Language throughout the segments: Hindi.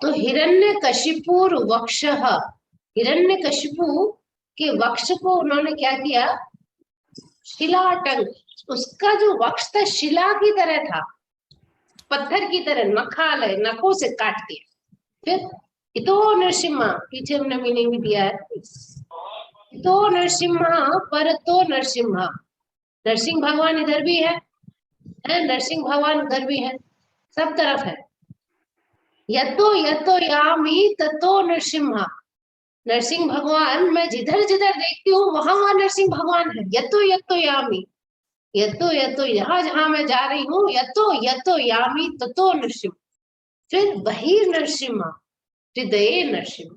तो हिरण्यकशिपुर वक्षः, हिरण्यकशिपु के वक्ष को उन्होंने क्या किया, शिलाटंक, उसका जो वक्ष था शिला की तरह था, पत्थर की तरह, नखाल है, नखों से काट दिया। फिर इतो नरसिम्हा, पीछे हमने मीनिंग भी दिया है, इतो नरसिम्हा परतो नरसिम्हा, नरसिंह भगवान इधर भी है, नरसिंह भगवान उधर भी है, सब तरफ है। यतो यतो यामी ततो नरसिम्हा, नरसिंह भगवान मैं जिधर जिधर देखती हूँ वहां वहां नरसिंह भगवान है। यतो यतो यामी, यतो यतो जहां जहां मैं जा रही हूँ, यतो यतो यामी ततो नरसिंह। फिर बहिर नरसिम्हा हृदय नरसिंह,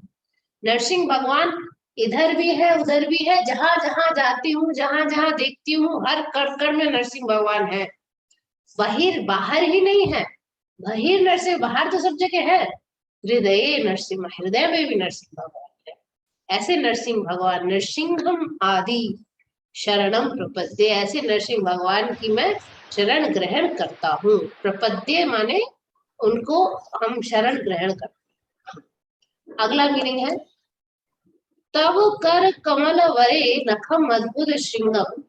नरसिंह भगवान इधर भी है उधर भी है, जहां जहां जाती हूँ जहां जहां देखती हूँ हर कण में नरसिंह भगवान है। बहिर बाहर ही नहीं है, बहिर नरसिंह बाहर तो सब जगह है, हृदय नरसिंह हृदय में भी नरसिंह भगवान है। ऐसे नरसिंह भगवान, नरसिंहम आदि शरणम प्रपद्ये, ऐसे नरसिंह भगवान की मैं शरण ग्रहण करता हूँ। प्रपद्ये माने उनको हम शरण ग्रहण करते हैं। अगला मीनिंग है तब कर कमल वरे नखम अद्भुत श्रृंगम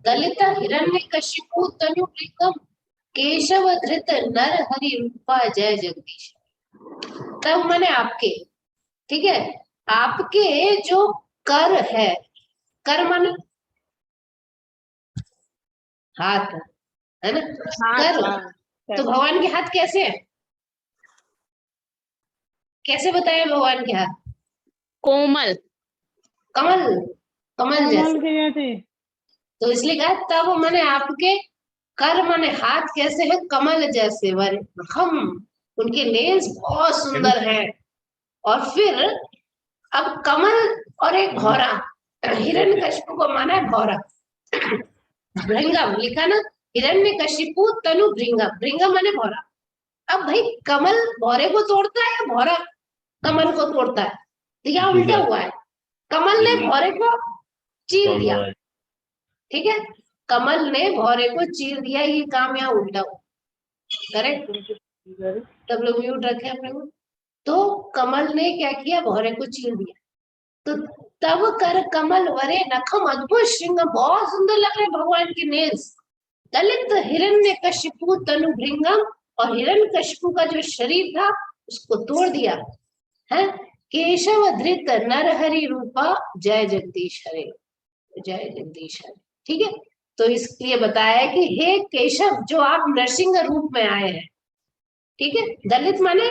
दलित हिरण्यकशिपु तनुप्रीतम केशव धृत नर हरि रूपा जय जगदीश। तब माने आपके, ठीक है, आपके जो कर है, कर माने हाथ है ना, कर, तो भगवान के हाथ कैसे है, कैसे बताए भगवान के हाथ, कोमल, कमल, कमल जैसे। तो इसलिए कहा तब माने आपके कर माने हाथ कैसे है, कमल जैसे, हम उनके नेल्स बहुत सुंदर हैं। और फिर अब कमल और एक भौरा, हिरण्यकशिपु को माना है भौरा, भृंगम लिखा ना, हिरण्यकशिपु तनु भृंगम, भृंगम माने भौरा। अब भाई कमल भौरे को तोड़ता है या भौरा कमल को तोड़ता है, तो यहाँ उल्टा हुआ है, कमल ने भौरे को चीर दिया, ठीक है, कमल ने भौरे को चीर दिया, ये काम यहाँ उल्टा हुआ, करेक्ट, सब लोग म्यूट रखे अपने को। तो कमल ने क्या किया, भौरे को चीर दिया। तो तब कर कमल वरे नखम अद्भुत श्रृंग, बहुत सुंदर लग रहे भगवान के नेल्स। दलित हिरण्यकशिपु तनु भृंगम, और हिरण्यकशिपु का जो शरीर था उसको तोड़ दिया है। केशव धृत नरहरि रूपा जय जगदीश हरे, जय जगदीश हरे, ठीक है। तो इसलिए बताया कि हे केशव, जो आप नरसिंह रूप में आए हैं, ठीक है, दलित माने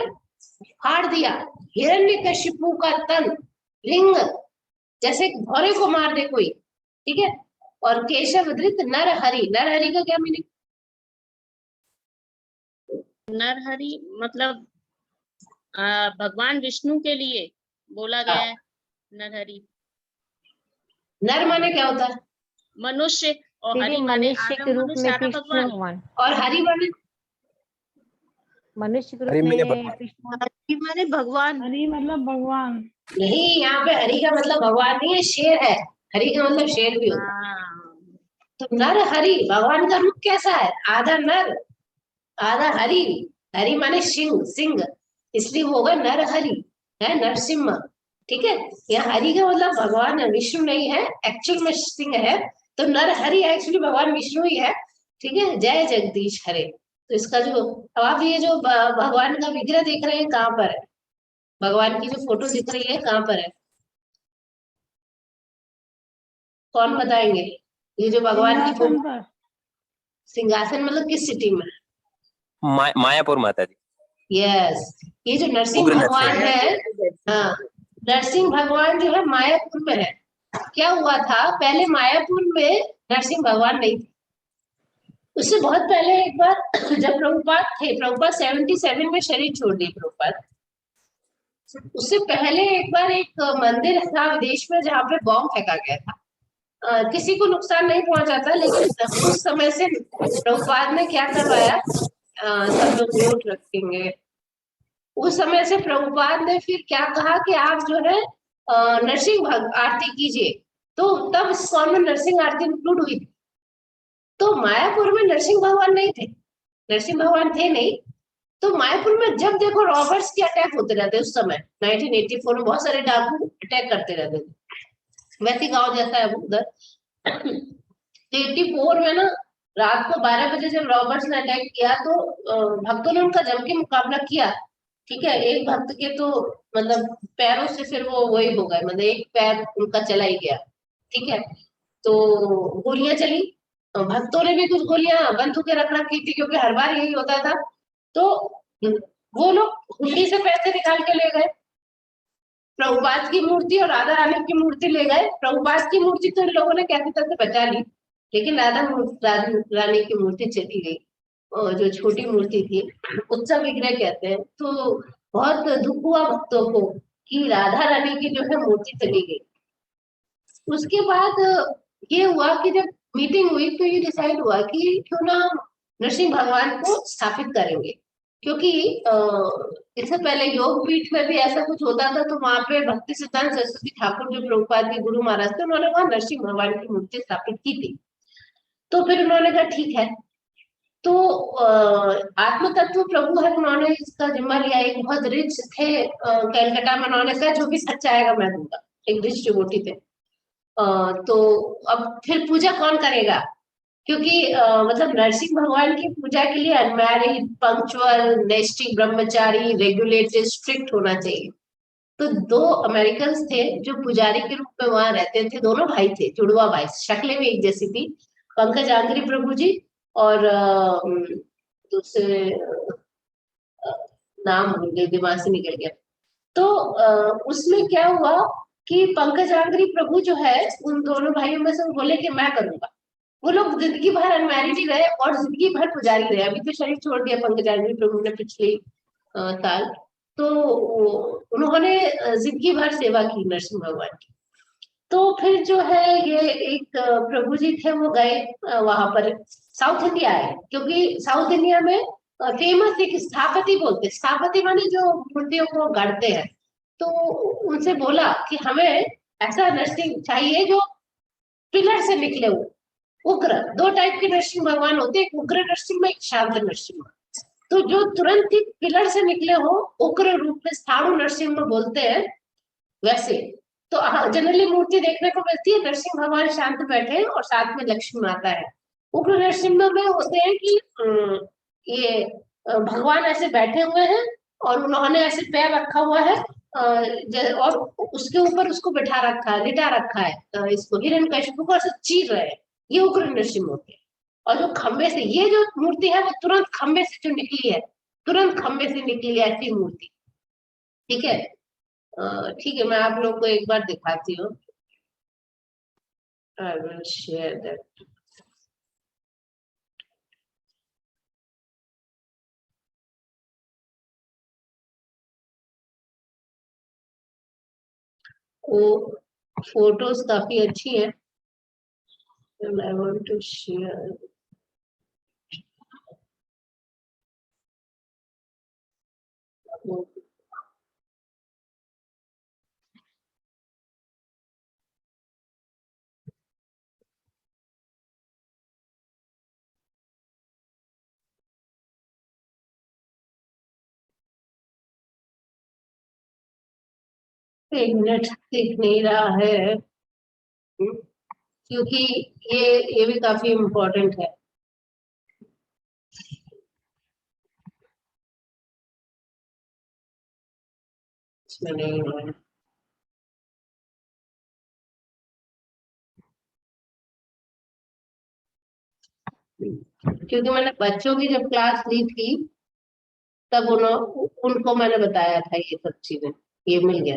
फाड़ दिया, हिरण्यकशिपु का तन, लिंग जैसे भौरे को मार दे कोई, ठीक है, और केशव धृत नरहरि, नरहरि का क्या मीनिंग, नरहरि मतलब भगवान विष्णु के लिए बोला गया है नरहरि। नर माने क्या होता है, मनुष्य, और हरि माने मनुष्य के रूप में कृष्ण भगवान, और हरि माने मनुष्य के रूप में कृष्ण, हरि माने भगवान, हरि मतलब भगवान नहीं, यहाँ पे हरि का मतलब भगवान नहीं है, शेर है, हरि का मतलब शेर भी होता है। तो नर हरि, भगवान का रूप कैसा है, आधा नर आधा हरि, हरि माने सिंह, सिंह, इसलिए वो होगा नर हरि, है नरसिम्हा, ठीक है। यहाँ हरि का मतलब भगवान विष्णु नहीं है, एक्चुअल में सिंह है, तो नर हरि एक्चुअली भगवान विष्णु ही है, ठीक है। जय जगदीश हरे। तो इसका जो, अब आप ये जो भगवान का विग्रह देख रहे हैं कहाँ पर है, भगवान की जो फोटो दिख रही है कहाँ पर है, कौन बताएंगे, ये जो भगवान की फोटो, सिंहासन मतलब किस सिटी में, मायापुर माता जी, यस, ये जो नरसिंह भगवान है, हाँ, नरसिंह भगवान जो है मायापुर में है। क्या हुआ था, पहले मायापुर में नरसिंह भगवान नहीं थे, उससे बहुत पहले एक बार जब प्रभुपाद थे, प्रभुपाद 77 में शरीर छोड़ दिए प्रभुपाद, उससे पहले एक बार एक मंदिर था विदेश में जहाँ पे बॉम्ब फेंका गया था, किसी को नुकसान नहीं पहुंचा था, लेकिन उस समय से प्रभुपाद ने क्या करवाया, सब लोग म्यूट रखेंगे, उस समय से प्रभुपाद ने फिर क्या कहा कि आप जो है नरसिंह आरती कीजिए, तो तब इस्कॉन में नरसिंह आरती इंक्लूड हुई थी। तो मायापुर में नरसिंह भगवान नहीं थे, नरसिंह भगवान थे नहीं, तो मायापुर में जब देखो रॉबर्ट्स के अटैक होते रहते उस समय 1984 में बहुत सारे डाकू अटैक करते रहते थे, वैसे गांव जैसा है वो उधर। 84 में ना रात को 12 बजे जब रॉबर्ट्स ने अटैक किया तो भक्तों ने उनका जम के मुकाबला किया। ठीक है, एक भक्त के तो मतलब पैरों से फिर वो वही हो गए, मतलब एक पैर उनका चला ही गया। ठीक है, तो गोलियां चली, भक्तों ने भी कुछ गोलियां बंदूकें रख रखी थी क्योंकि हर बार यही होता था। तो वो लोग हुंडी से पैसे निकाल के ले गए, प्रभुपाद की मूर्ति और राधा रानी की मूर्ति ले गए। प्रभुपाद की मूर्ति तो इन लोगों ने कैसे तैसे बचा ली, लेकिन रानी की मूर्ति चली गई, और जो छोटी मूर्ति थी उत्सव विग्रह कहते हैं। तो बहुत दुख हुआ भक्तों को कि राधा रानी की जो है मूर्ति चली गई। उसके बाद ये हुआ कि जब मीटिंग हुई तो ये डिसाइड हुआ कि क्यों ना हम नरसिंह भगवान को स्थापित करेंगे, क्योंकि इससे पहले योग पीठ में भी ऐसा कुछ होता था। तो वहां पे भक्ति सिद्धांत सरस्वती ठाकुर जो प्रभुपाद के गुरु महाराज थे, उन्होंने वहां नरसिंह भगवान की मूर्ति स्थापित की थी। तो फिर उन्होंने कहा ठीक है, तो आत्म तत्व प्रभु है, उन्होंने इसका जिम्मा लिया। एक बहुत रिच थे कैलकाटा में, उन्होंने कहा जो भी सच्चा आएगा मैं दूंगा, एक रिच डिवोटी थे। तो अब फिर पूजा कौन करेगा, क्योंकि मतलब नरसिंह भगवान की पूजा के लिए अनमैरिड, पंक्चुअल, नैष्ठिक, ब्रह्मचारी, रेगुलेटेड, स्ट्रिक्ट होना चाहिए। तो दो अमेरिकन थे जो पुजारी के रूप में वहां रहते थे, दोनों भाई थे, जुड़वा भाई, शक्लें भी एक जैसी थी, पंकज आंग्री प्रभु जी और दूसरे नाम भूल गए, दिमाग से निकल गया। तो उसमें क्या हुआ कि पंकज आंग्री प्रभु जो है, उन दोनों भाइयों में से बोले कि मैं करूंगा। वो लोग जिंदगी भर अनमैरिड ही रहे और जिंदगी भर पुजारी रहे। अभी तो शरीर छोड़ दिया पंकज आंग्री प्रभु ने पिछले साल। तो उन्होंने जिंदगी भर सेवा की नरसिंह भगवान की। तो फिर जो है ये एक प्रभु जी थे, वो गए वहां पर साउथ इंडिया आए, क्योंकि साउथ इंडिया में फेमस एक स्थापति बोलते, स्थापति माने जो मूर्तियों को गढ़ते हैं। तो उनसे बोला कि हमें ऐसा नरसिंह चाहिए जो पिलर से निकले हुए, उग्र। दो टाइप के नरसिंह भगवान होते हैं, एक उग्र नरसिंह, एक शांत नरसिंह। तो जो तुरंत ही पिलर से निकले हो, उग्र रूप में स्थाणु नरसिंह बोलते हैं वैसे। तो जनरली मूर्ति देखने को मिलती है, नरसिंह भगवान शांत बैठे हैं और साथ में लक्ष्मी माता है। उग्र नरसिंह में होते हैं कि ये भगवान ऐसे बैठे हुए हैं और उन्होंने ऐसे पैर रखा हुआ है और उसके ऊपर उसको बिठा रखा है, लिटा रखा है, इसको हिरण्यकशिपु को ऐसे चीर रहे हैं। ये उग्र नरसिंह होते हैं। और जो खंबे से, ये जो मूर्ति है वो तुरंत खंबे से जो निकली है, तुरंत खंबे से निकली है ऐसी मूर्ति। ठीक है, ठीक है, मैं आप लोग को एक बार दिखाती हूँ। I will share that. वो फोटोज काफी अच्छी है। I want to share. एक मिनट, दिख नहीं रहा है क्योंकि ये भी काफी इम्पोर्टेंट है। इसमें नहीं है क्योंकि मैंने बच्चों की जब क्लास ली थी तब उनको मैंने बताया था ये सब चीजें। ये मिल गया।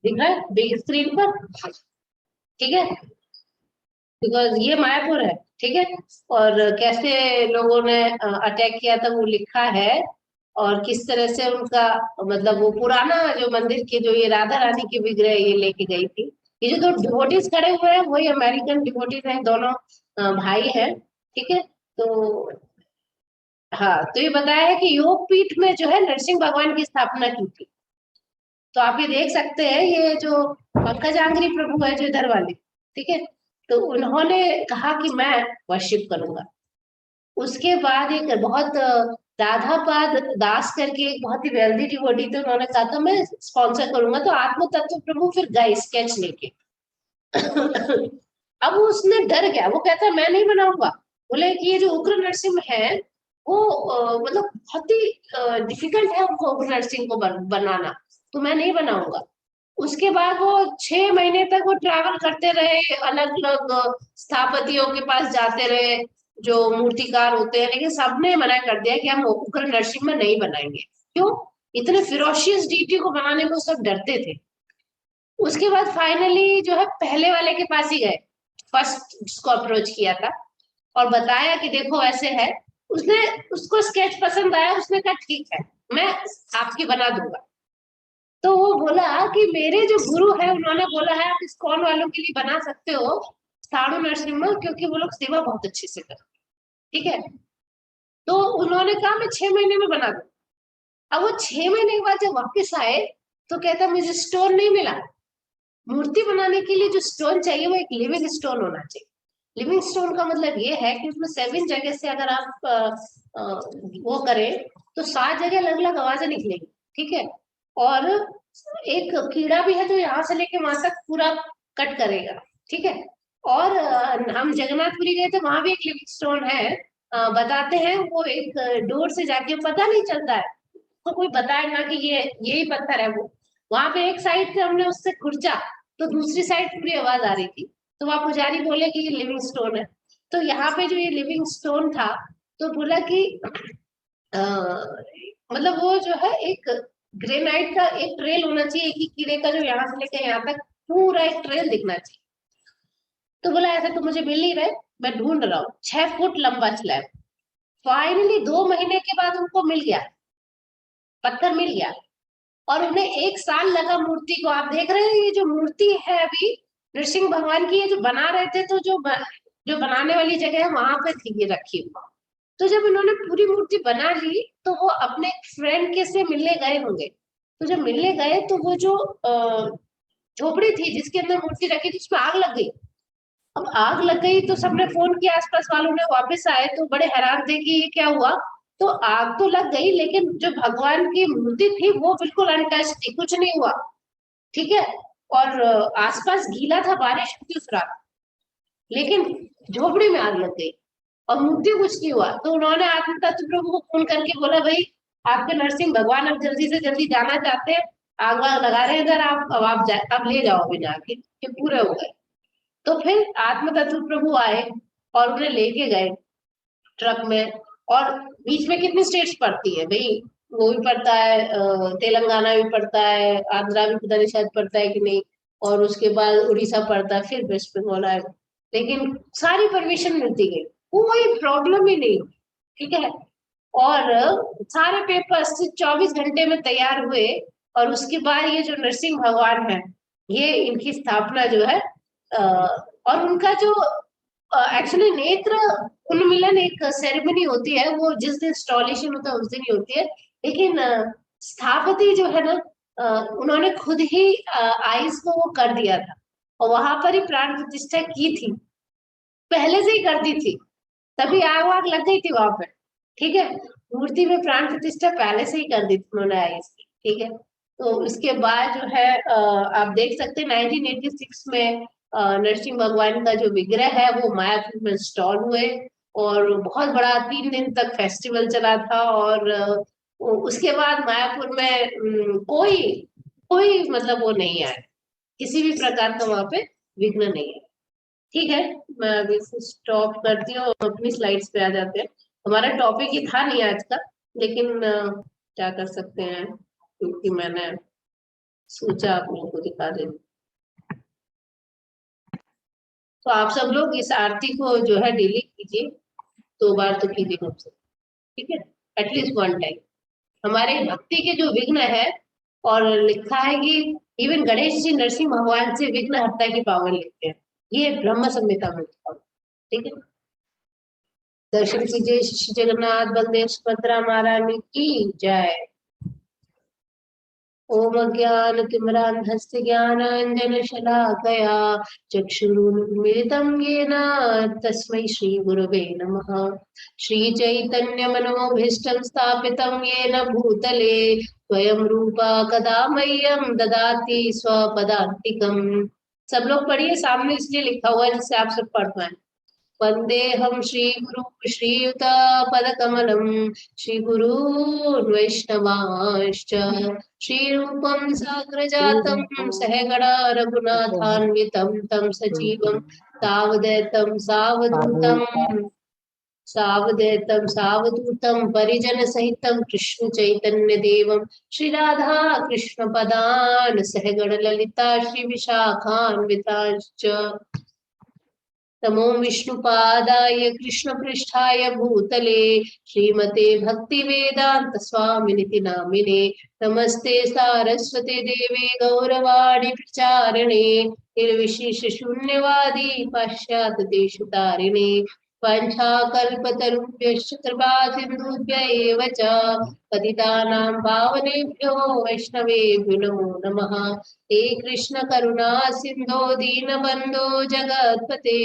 दिख रहा है बिग स्क्रीन पर? ठीक है, बिकॉज ये मायापुर है। ठीक है, और कैसे लोगों ने अटैक किया था वो लिखा है, और किस तरह से उनका मतलब वो पुराना जो मंदिर के जो ये राधा रानी की विग्रह ये लेके गई थी, ये जो दो डिवोटीज खड़े हुए हैं वही अमेरिकन डिवोटीज हैं, दोनों भाई हैं, ठीक है। तो हाँ, तो ये बताया है कि योग पीठ में जो है नरसिंह भगवान की स्थापना की थी। तो आप ये देख सकते हैं, ये जो पंकजांग्री प्रभु है जो इधर वाले, ठीक है, तो उन्होंने कहा कि मैं वर्शिप करूंगा। उसके बाद एक बहुत राधापाद दास करके एक बहुत ही वेल्दी डिवोटी थे, उन्होंने कहा था मैं स्पॉन्सर करूंगा। तो आत्म तत्व प्रभु फिर गए स्केच लेके। अब उसने डर गया, वो कहता मैं नहीं बनाऊंगा। बोले कि ये जो उग्र नरसिंह है वो मतलब बहुत ही डिफिकल्ट है उनको उग्र नरसिंह को बनाना, तो मैं नहीं बनाऊंगा। उसके बाद वो 6 महीने तक वो ट्रैवल करते रहे, अलग अलग स्थापतियों के पास जाते रहे जो मूर्तिकार होते हैं, लेकिन सबने मना कर दिया कि हम उग्र नरसिंह में नहीं बनाएंगे। क्यों? इतने फिरोशियस डीटी को बनाने को सब डरते थे। उसके बाद फाइनली जो है पहले वाले के पास ही गए, फर्स्ट जिसको अप्रोच किया था, और बताया कि देखो ऐसे है। उसने उसको स्केच पसंद आया, उसने कहा ठीक है मैं आपकी बना दूंगा। तो वो बोला कि मेरे जो गुरु है उन्होंने बोला है आप इस्कॉन वालों के लिए बना सकते हो साधु नरसिम्हा, क्योंकि वो लोग सेवा बहुत अच्छे से करते, ठीक है। तो उन्होंने कहा मैं 6 महीने में बना दूं। अब वो 6 महीने के बाद जब वापस आए तो कहता मुझे स्टोन नहीं मिला। मूर्ति बनाने के लिए जो स्टोन चाहिए वो एक लिविंग स्टोन होना चाहिए। लिविंग स्टोन का मतलब ये है कि उसमें 7 जगह से अगर आप वो करें तो 7 जगह अलग अलग आवाजें निकलेगी, ठीक है। और एक कीड़ा भी है जो यहाँ से लेके वहां तक पूरा कट करेगा, ठीक है। और हम जगन्नाथपुरी गए थे, वहां भी एक लिविंग स्टोन है। बताते हैं वो एक डोर से जाके पता नहीं चलता है, तो कोई बताएगा कि ये यही पत्थर है। वो वहां पे एक साइड से हमने उससे खुरचा तो दूसरी साइड पूरी आवाज आ रही थी। तो वहां पुजारी बोले कि ये लिविंग स्टोन है। तो यहाँ पे जो ये लिविंग स्टोन था, तो बोला कि मतलब वो जो है एक ग्रेनाइट का एक ट्रेल होना चाहिए, एक ही कीड़े का जो यहाँ से लेकर यहाँ तक पूरा एक ट्रेल दिखना चाहिए। तो बोला ऐसा तो मुझे मिल नहीं रहा है, मैं ढूंढ रहा हूँ। 6 फुट लंबा स्लैब। फाइनली 2 महीने के बाद उनको मिल गया, पत्थर मिल गया। और उन्हें 1 साल लगा मूर्ति को। आप देख रहे हैं ये जो मूर्ति है अभी नृसिंह भगवान की, ये जो बना रहे थे तो जो बनाने वाली जगह है वहां पे थी ये रखी हुआ। तो जब इन्होंने पूरी मूर्ति बना ली तो वो अपने फ्रेंड के से मिलने गए होंगे। तो जब मिलने गए तो वो जो झोपड़ी थी जिसके अंदर मूर्ति रखी थी उसमें आग लग गई। अब आग लग गई तो सबने फोन किया, आसपास वालों ने, वापस आए तो बड़े हैरान थे कि ये क्या हुआ। तो आग तो लग गई लेकिन जो भगवान की मूर्ति थी वो बिल्कुल अनटच थी, कुछ नहीं हुआ, ठीक है। और आसपास गीला था, बारिश हुई उस रात, लेकिन झोपड़ी में आग लग गई और मूर्ति कुछ नहीं हुआ। तो उन्होंने आत्म तत्व प्रभु को फोन करके बोला भाई आपके नरसिंह भगवान अब जल्दी से जल्दी जाना चाहते हैं, आग वाग लगा रहे हैं अगर आप ले जाओ अभी जाके, ये पूरे हो गए। तो फिर आत्म तत्व प्रभु आए और उन्हें लेके गए ट्रक में। और बीच में कितनी स्टेट्स पड़ती है भाई, वो भी पड़ता है, तेलंगाना भी पड़ता है, आंध्रा भी पता नहीं शायद पड़ता है कि नहीं, और उसके बाद उड़ीसा पड़ता है, फिर वेस्ट बंगाल आए। लेकिन सारी परमिशन मिलती गई, कोई प्रॉब्लम ही नहीं, ठीक है। और सारे पेपर्स 24 घंटे में तैयार हुए। और उसके बाद ये जो नरसिंह भगवान है, ये इनकी स्थापना जो है और उनका जो एक्चुअली नेत्र उन्मिलन एक सेरेमनी होती है, वो जिस दिन इंस्टॉलेशन होता है उस दिन ही होती है। लेकिन स्थापति जो है ना, उन्होंने खुद ही आइस को वो कर दिया था और वहां पर ही प्राण प्रतिष्ठा की थी, पहले से ही कर दी थी, तभी आग वाग लग गई थी वहां पर, ठीक है। मूर्ति में प्राण प्रतिष्ठा पहले से ही कर दी थी उन्होंने आइस की, ठीक है। तो उसके बाद जो है आप देख सकते हैं 1986 में नरसिंह भगवान का जो विग्रह है वो मायापुर में इंस्टॉल हुए और बहुत बड़ा 3 दिन तक फेस्टिवल चला था। और उसके बाद मायापुर में कोई कोई मतलब वो नहीं आया, किसी भी प्रकार का वहां पे विघ्न नहीं है, ठीक है। मैं अभी स्टॉप करती हूँ और अपनी स्लाइड्स पे आ जाते हैं। हमारा टॉपिक ही था नहीं आज का, लेकिन क्या कर सकते हैं, क्योंकि मैंने सोचा आप लोगों को दिखा दें। तो आप सब लोग इस आरती को जो है डेली कीजिए, 2 बार तो कीजिए कम से, ठीक है, एटलीस्ट 1 टाइम। हमारे भक्ति के जो विघ्न है, और लिखा है कि इवन गणेश जी नरसिंह भगवान से विघ्न हरता की पावर लेते हैं, ये ब्रह्म संहिता में लिखा हुआ है। ठीक है, दर्शन कीजिए श्री जगन्नाथ बलदेव सुभद्रा महारानी की जय। ओम अज्ञानतिमिरान्धस्य ज्ञानाञ्जनशलाकया चक्षुरुन्मिलितं येन तस्मै श्रीगुरवे नमः। श्रीचैतन्यमनोभीष्टं स्थापितं येन भूतले स्वयं रूपा कदा मह्यं ददाति स्वपदान्तिकम्। सब लोग पढ़िए, सामने इसलिए लिखा हुआ है जिससे आप सब पढ़ पाए। वंदेहम श्री गुरु श्रीयुत पदकमलम श्री गुरु वैष्णवांश्च श्रीरूपं साग्रजातं सहगणा रघुनाथान्वितं तं सजीवं सावधूतं परिजन सहितं कृष्ण चैतन्य देवं श्री राधा कृष्ण पदान सहगण ललिता श्री विशाखान्विताश्च। नमो विष्णुपादाय कृष्णपृष्ठाय भूतले श्रीमते भक्तिवेदांत स्वामिनिति नामिने नमस्ते सारस्वते देवे गौरवाणी प्रचारिणे निर्विशेष शून्यवादी पाश्चात्य देशतारिणे वाञ्छाकल्पतरुभ्यश्च कृपा सिन्धुभ्य एव च पतितानां पावनेभ्यो वैष्णवेभ्यो नमो नमः। हे कृष्ण करुणा सिंधो दीनबंधो जगत्पते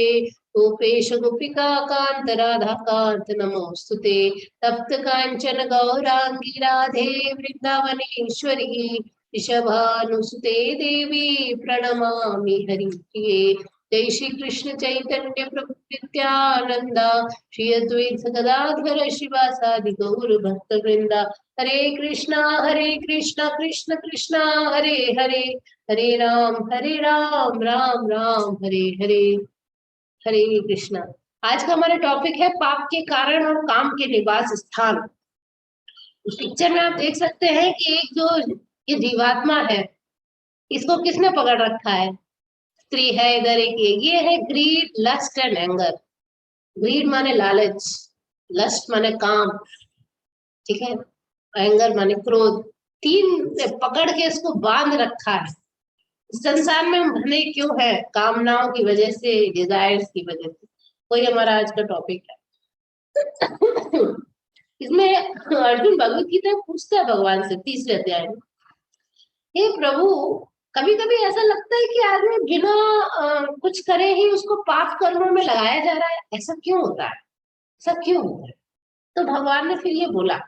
गोपेश गोपिका कांत राधा कांत नमोस्तुते तप्त कांचन गौरांगी राधे वृंदावनेश्वरी ऋषभानुसुते देवी प्रणमामि हरिप्रिये। जय श्री कृष्ण चैतन्य प्रभु नित्यानंदा श्री अद्वैत गदाधर शिवासादि गौर भक्त वृंदा। हरे कृष्णा कृष्ण कृष्णा हरे हरे हरे राम राम राम हरे हरे। हरे कृष्णा। आज का हमारा टॉपिक है पाप के कारण और काम के निवास स्थान। उस पिक्चर में आप देख सकते हैं कि एक जो ये जीवात्मा है, इसको किसने पकड़ रखा है? स्त्री है, इधर एक ये है greed, lust and anger. Greed माने लालच, लस्ट माने काम, ठीक है, एंगर माने क्रोध। तीन ने पकड़ के इसको बांध रखा है। संसार में हम बने क्यों है? कामनाओं की वजह से, डिजायर्स की वजह से। वही हमारा आज का टॉपिक है। इसमें अर्जुन भगवत गीता पूछता है भगवान से 3रे अध्याय में, हे प्रभु, कभी कभी ऐसा लगता है कि आदमी बिना कुछ करे ही उसको पाप कर्मों में लगाया जा रहा है, ऐसा क्यों होता है? ऐसा क्यों होता है? तो भगवान ने फिर ये बोला,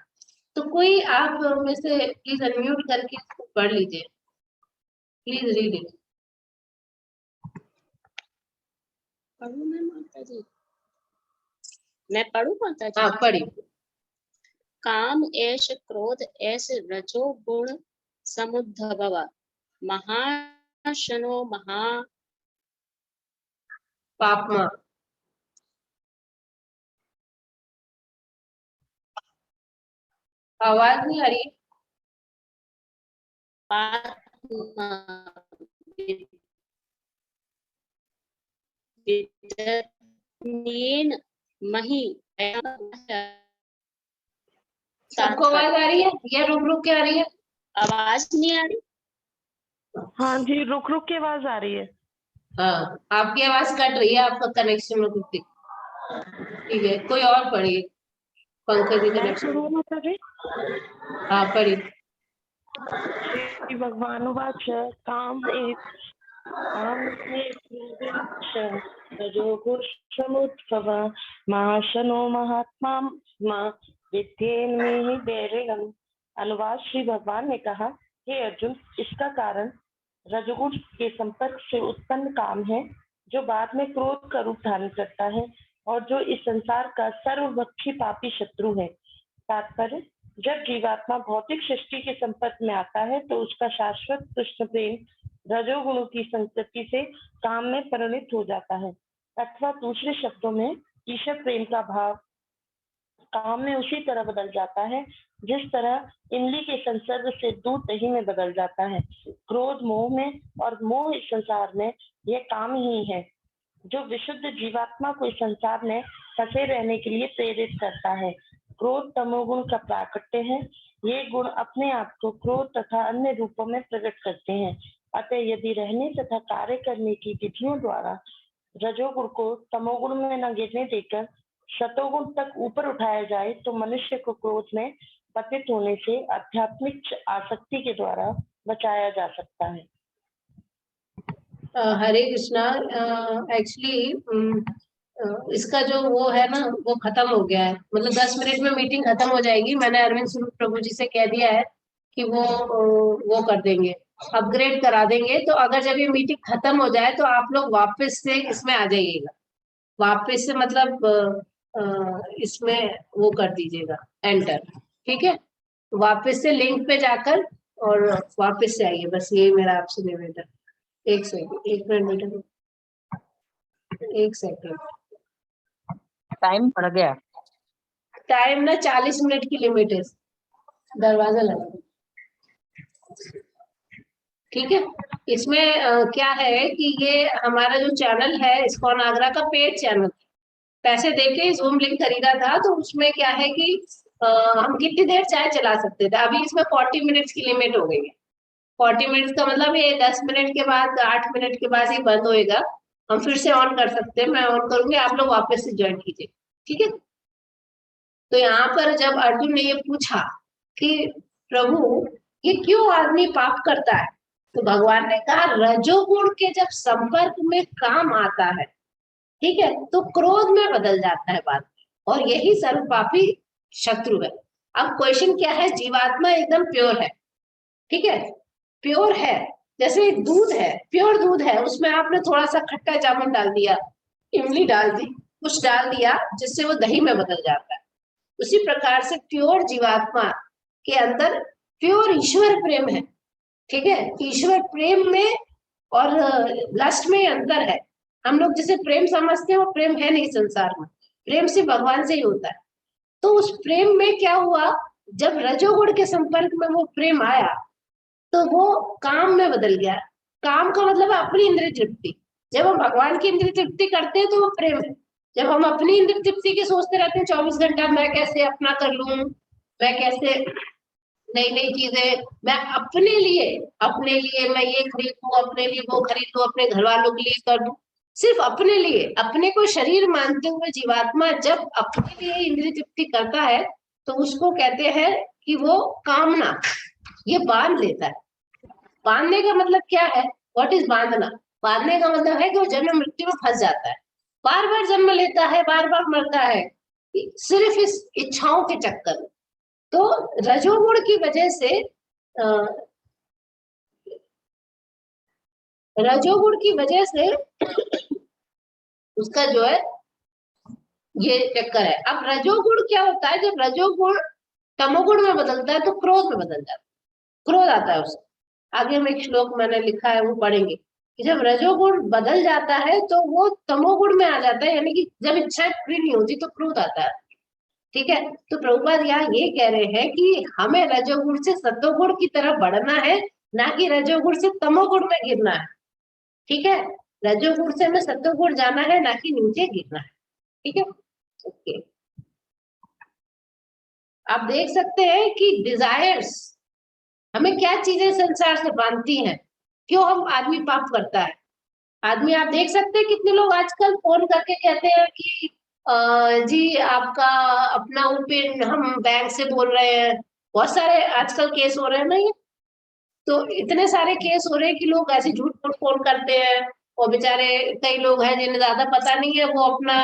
तो कोई आप में से प्लीज अनम्यूट करके इसको पढ़ लीजिए, प्लीज रीड इट। पढ़ूं मैं माता जी? मैं पढ़ूं माता जी? हाँ पढ़ी। काम एष क्रोध एष रजो गुण समुद्भव महाशनो महा पापमा। आवाज नहीं आ रही। पात्मा मही। सबको आवाज आ रही है या रुक रुक के आ रही है? आवाज नहीं आ रही? हाँ जी, रुक रुक के आवाज आ रही है। हाँ, आपकी आवाज कट रही है, आपका कनेक्शन में कुछ ठीक है, कोई और पढ़िए। Pankaj G connection. हाँ पढ़ी। श्री भगवान वाच काम रजोगुणसमुद्भव महाशनो महात्मा विद्येन्मेहि दैर्यम्। अनुवाद श्री भगवान ने कहा, हे अर्जुन, इसका कारण रजोगुण के संपर्क से उत्पन्न काम है, जो बाद में क्रोध का रूप धारण करता है और जो इस संसार का सर्वभक्षी पापी शत्रु है। तात्पर्य, जब जीवात्मा भौतिक सृष्टि के संपर्क में आता है तो उसका शाश्वत कृष्ण प्रेम रजोगुणों की संतति से काम में परिणित हो जाता है, अथवा दूसरे शब्दों में ईश्वर प्रेम का भाव काम में उसी तरह बदल जाता है जिस तरह इमली के संसर्ग से दूध दही में बदल जाता है। क्रोध मोह में और मोह इस संसार में, यह काम ही है जो विशुद्ध जीवात्मा को इस संसार में फंसे रहने के लिए प्रेरित करता है। क्रोध तमोगुण का प्राकट्य है। ये गुण अपने आप को क्रोध तथा अन्य रूपों में प्रकट करते हैं। अतः यदि रहने तथा कार्य करने की विधियों द्वारा रजोगुण को तमोगुण में न गिरने देकर सतोगुण तक ऊपर उठाया जाए तो मनुष्य को क्रोध में पतित होने से आध्यात्मिक आसक्ति के द्वारा बचाया जा सकता है। हरे कृष्णा। एक्चुअली इसका जो वो है ना वो खत्म हो गया है, मतलब 10 मिनट में मीटिंग खत्म हो जाएगी। मैंने अरविंद स्वरूप प्रभु जी से कह दिया है कि वो कर देंगे, अपग्रेड करा देंगे। तो अगर जब ये मीटिंग खत्म हो जाए तो आप लोग वापस से इसमें आ जाइएगा, वापस से मतलब इसमें वो कर दीजिएगा एंटर, ठीक है। वापस से लिंक पे जाकर और वापस से आइए, बस यही मेरा आपसे निवेदन। एक सेकंड, एक मिनट, एक सेकंड। टाइम पड़ गया। टाइम ना 40 मिनट की लिमिट है, दरवाजा लगा, ठीक है। इसमें क्या है कि ये हमारा जो चैनल है इस्कॉन आगरा का पेड चैनल, पैसे देके जूम लिंक खरीदा था। तो उसमें क्या है कि हम कितनी देर चाहे चला सकते थे। अभी इसमें 40 मिनट्स की लिमिट हो गई है। 40 मिनट्स का मतलब ये 10 मिनट के बाद, 8 मिनट के बाद ही बंद होएगा। हम फिर से ऑन कर सकते हैं, मैं ऑन करूंगी, आप लोग वापस से ज्वाइन कीजिए, ठीक है। तो यहाँ पर जब अर्जुन ने ये पूछा कि प्रभु ये क्यों आदमी पाप करता है, तो भगवान ने कहा रजोगुण के जब संपर्क में काम आता है, ठीक है, तो क्रोध में बदल जाता है बात, और यही सर्वपापी शत्रु है। अब क्वेश्चन क्या है, जीवात्मा एकदम प्योर है, ठीक है, प्योर है। जैसे दूध है, प्योर दूध है, उसमें आपने थोड़ा सा खट्टा जामुन डाल दिया, इमली डाल दी, कुछ डाल दिया, जिससे वो दही में बदल जाता है। उसी प्रकार से प्योर जीवात्मा के अंदर प्योर ईश्वर प्रेम है, ठीक है। ईश्वर प्रेम में और लस्ट में अंतर है। हम लोग जिसे प्रेम समझते हैं वो प्रेम है नहीं संसार में, प्रेम सिर्फ भगवान से ही होता है। तो उस प्रेम में क्या हुआ, जब रजोगुण के संपर्क में वो प्रेम आया तो वो काम में बदल गया। काम का मतलब है अपनी इंद्रिय तृप्ति। जब हम भगवान की इंद्रिय तृप्ति करते हैं तो वो प्रेम है। जब हम अपनी इंद्रिय तृप्ति के सोचते रहते हैं 24 घंटा, मैं कैसे अपना कर लूं, मैं कैसे नई नई चीजें, मैं अपने लिए मैं ये खरीदूं, अपने लिए वो खरीदूं, अपने घर वालों के लिए कर दूं, सिर्फ अपने लिए, अपने को शरीर मानते हुए जीवात्मा जब अपने लिए इंद्रिय तृप्ति करता है तो उसको कहते हैं कि वो कामना, ये बांध लेता है। बांधने का मतलब क्या है, व्हाट इज बांधना? बांधने का मतलब है कि वो जन्म मृत्यु में फंस जाता है, बार बार जन्म लेता है, बार बार मरता है, सिर्फ इस इच्छाओं के चक्कर में। तो रजोगुण की वजह से रजोगुण की वजह से उसका जो है ये चक्कर है। अब रजोगुण क्या होता है, जब रजोगुण तमोगुण में बदलता है तो क्रोध में बदल जाता है, क्रोध आता है उसे। आगे में एक श्लोक मैंने लिखा है, वो पढ़ेंगे कि जब रजोगुण बदल जाता है तो वो तमोगुण में आ जाता है, यानी कि जब इच्छाएं पूरी नहीं होती तो क्रोध आता है, ठीक है। तो प्रभुपाद यहाँ ये कह रहे हैं कि हमें रजोगुण से सतोगुण की तरफ बढ़ना है, ना कि रजोगुण से तमोगुण में गिरना है, ठीक है। रजोगुण से हमें सतोगुण जाना है, ना कि नीचे गिरना है, ठीक है। ओके, आप देख सकते हैं कि डिजायर्स हमें क्या चीजें संसार से बांधती हैं, क्यों हम आदमी पाप करता है। आदमी आप देख सकते हैं कितने लोग आजकल फोन करके कहते हैं कि जी आपका अपना ओपन, हम बैंक से बोल रहे हैं। बहुत सारे आजकल केस हो रहे हैं ना ये, तो इतने सारे केस हो रहे हैं कि लोग ऐसे झूठ मूठ फोन करते हैं, और बेचारे कई लोग हैं जिन्हें ज्यादा पता नहीं है, वो अपना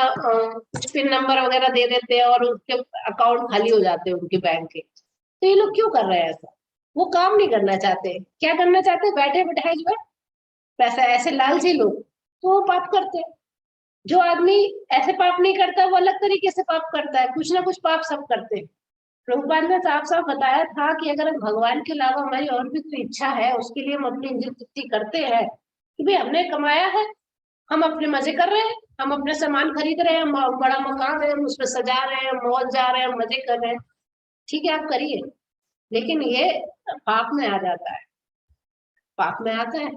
पिन नंबर वगैरह दे देते हैं और उसके अकाउंट खाली हो जाते हैं उनके बैंक के। तो ये लोग क्यों कर रहे हैं ऐसा? वो काम नहीं करना चाहते, क्या करना चाहते हैं, बैठे बैठाए जो है पैसा, ऐसे लालची लोग, तो वो पाप करते हैं। जो आदमी ऐसे पाप नहीं करता वो अलग तरीके से पाप करता है, कुछ ना कुछ पाप सब करते हैं। प्रभुपाद ने साफ साफ बताया था कि अगर हम भगवान के अलावा हमारी और भी कोई इच्छा है, उसके लिए हम अपनी इंद्रिय तृप्ति करते हैं कि भाई हमने कमाया है, हम अपने मजे कर रहे हैं, हम अपने सामान खरीद रहे हैं, बड़ा मकान है, हम उसमें सजा रहे हैं, मॉल जा रहे हैं, मजे कर रहे हैं, ठीक है, आप करिए। लेकिन ये पाप में आ जाता है, पाप में आता है,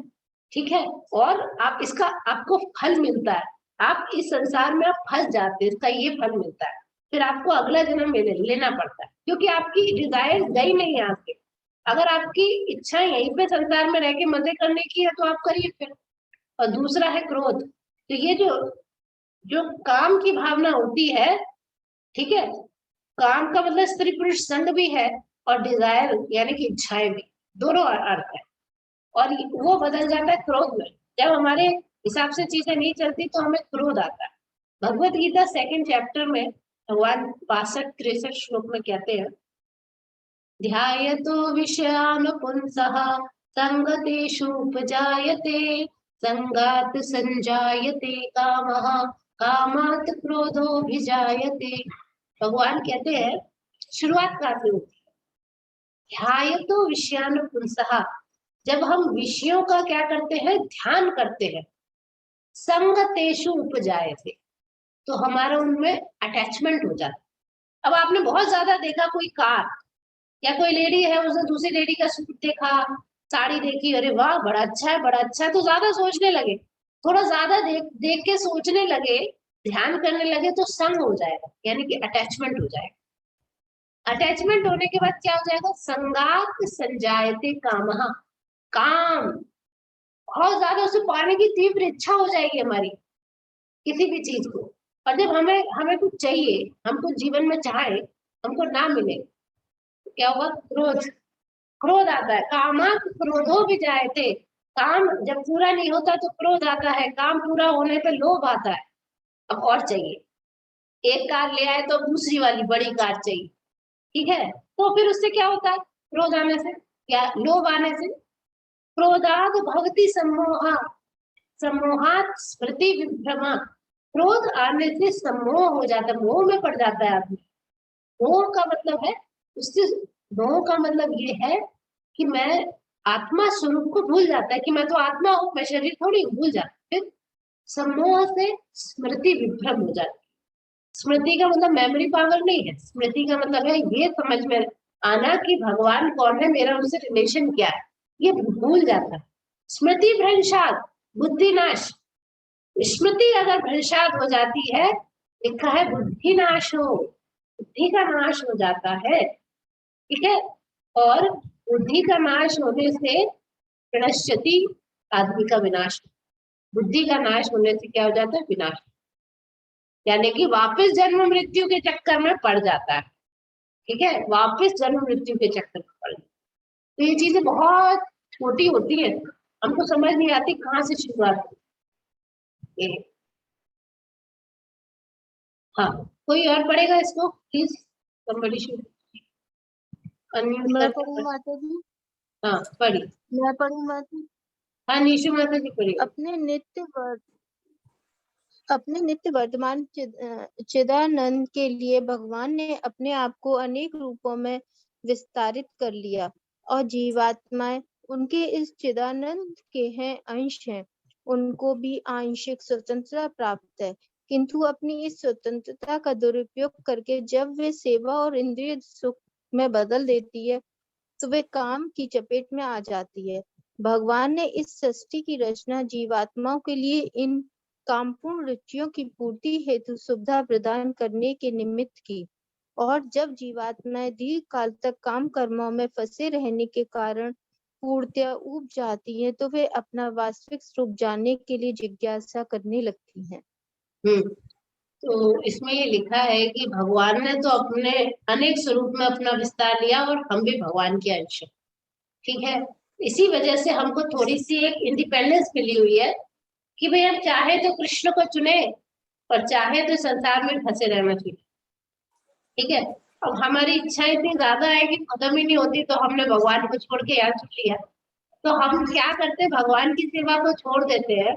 ठीक है। और आप इसका आपको फल मिलता है, आप इस संसार में आप फंस जाते हैं, इसका ये फल मिलता है। फिर आपको अगला जन्म लेना पड़ता है, क्योंकि आपकी डिजायर गई नहीं यहाँ से, अगर आपकी इच्छा यहीं पे संसार में रह के मजे करने की है तो आप करिए फिर। और दूसरा है क्रोध। तो ये जो जो काम की भावना होती है, ठीक है, काम का मतलब स्त्री पुरुष संग भी है और डिजायर यानी कि इच्छाएं भी, दोनों अर्थ है। और वो बदल जाता है क्रोध में। जब हमारे हिसाब से चीजें नहीं चलती तो हमें क्रोध आता है। भगवत गीता 2nd चैप्टर में भगवान 62-63 श्लोक में कहते हैं, ध्यायतो विषयान् पुंसः संगतेषु उपजायते संगात् संजायते कामः कामात् क्रोधोऽभिजायते। भगवान कहते हैं शुरुआत कहाँ से होती है? ध्यायतो विषयान् पुंसः, जब हम विषयों का क्या करते हैं, ध्यान करते हैं, संगतेषु उपजायते, तो हमारा उनमें अटैचमेंट हो जाता है। अब आपने बहुत ज्यादा देखा कोई कार या कोई लेडी है, उसने दूसरी लेडी का सूट देखा, साड़ी देखी, अरे वाह बड़ा अच्छा है बड़ा अच्छा है, तो ज्यादा सोचने लगे, थोड़ा ज्यादा देख देख के सोचने लगे, ध्यान करने लगे, तो संग हो जाएगा, यानी कि अटैचमेंट हो जाएगा। अटैचमेंट होने के बाद क्या हो जाएगा, संगात संजायते कामः, काम, बहुत ज्यादा उसे पाने की तीव्र इच्छा हो जाएगी हमारी किसी भी चीज को। और जब हमें हमें कुछ चाहिए, हम कुछ जीवन में चाहे, हमको ना मिले, क्या हुआ, क्रोध, क्रोध आता है। कामात क्रोधो भी जाए थे, काम जब पूरा नहीं होता तो क्रोध आता है, काम पूरा होने पे लोभ आता है, अब और चाहिए। एक कार ले आए तो दूसरी वाली बड़ी कार चाहिए, ठीक है, तो फिर उससे क्या होता है, क्रोध आने से, क्या लोभ आने से, क्रोधाद भवति सम्मोहा, सम्मोहात स्मृति विभ्रमा, क्रोध आने से सम्मोह हो जाता है, मोह में पड़ जाता है आदमी। मोह का मतलब है, उससे मोह का मतलब ये है कि मैं आत्मा स्वरूप को भूल जाता है कि मैं तो आत्मा हूँ, मैं शरीर थोड़ी हूँ, भूल जाता है। फिर सम्मोह से स्मृति विभ्रम हो जाती है। स्मृति का मतलब मेमोरी पावर नहीं है, स्मृति का मतलब है ये समझ में आना कि भगवान कौन है, मेरा उनसे रिलेशन क्या है, ये भूल जाता है। स्मृति भ्रंशात बुद्धिनाश, स्मृति अगर भ्रंशात हो जाती है, लिखा है बुद्धि नाश हो, बुद्धि का नाश हो जाता है, ठीक है। और बुद्धि का नाश होने से प्रणश्यति, आदमी का विनाश, बुद्धि का नाश होने से क्या हो जाता है, विनाश, यानी कि वापस जन्म मृत्यु के चक्कर में पड़ जाता है, ठीक है, वापस जन्म मृत्यु के चक्कर में पड़ जाता है। तो ये चीजें बहुत छोटी होती है, हमको समझ नहीं आती कहाँ से शुरुआत होती है। हाँ, कोई और पढ़ेगा इसको प्लीज, somebody should unmute मैं कर पढ़ूँ सकता है। माता जी? हाँ पढ़ी, मैं पढ़ूँ माता? हाँ निशु माता जी पढ़ी। अपने नित्य वर्तमान चिदानंद के लिए भगवान ने अपने आप को अनेक रूपों में विस्तारित कर लिया और जीवात्माएं उनके इस चिदानंद के हैं अंश हैं, उनको भी आंशिक स्वतंत्रता प्राप्त है, किंतु अपनी इस स्वतंत्रता का दुरुपयोग करके जब वे सेवा और इंद्रिय सुख में बदल देती है तो वे काम की चपेट में आ जाती है। भगवान ने इस सृष्टि की रचना जीवात्माओं के लिए इन कामपूर्ण रुचियों की पूर्ति हेतु सुविधा प्रदान करने के निमित्त की, और जब जीवात्माएं दीर्घ काल तक काम कर्मों में फंसे रहने के कारण पूर्णतया ऊब जाती हैं तो वे अपना वास्तविक स्वरूप जानने के लिए जिज्ञासा करने लगती हैं। तो इसमें ये लिखा है कि भगवान ने तो अपने अनेक स्वरूप में अपना विस्तार लिया और हम भी भगवान के अंश हैं, ठीक है। इसी वजह से हमको थोड़ी सी एक इंडिपेंडेंस मिली हुई है कि भाई हम चाहे तो कृष्ण को चुने और चाहे तो संसार में फंसे रहना चाहिए, ठीक है। अब हमारी इच्छा इतनी ज्यादा है कि खत्म ही नहीं होती, तो हमने भगवान को छोड़ के यहाँ चुन लिया, तो हम क्या करते हैं, भगवान की सेवा को छोड़ देते हैं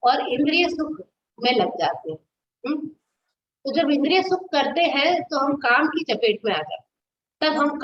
और इंद्रिय सुख में लग जाते हैं। तो जब इंद्रिय सुख करते हैं तो हम काम की चपेट में आ जाते हैं, तब हम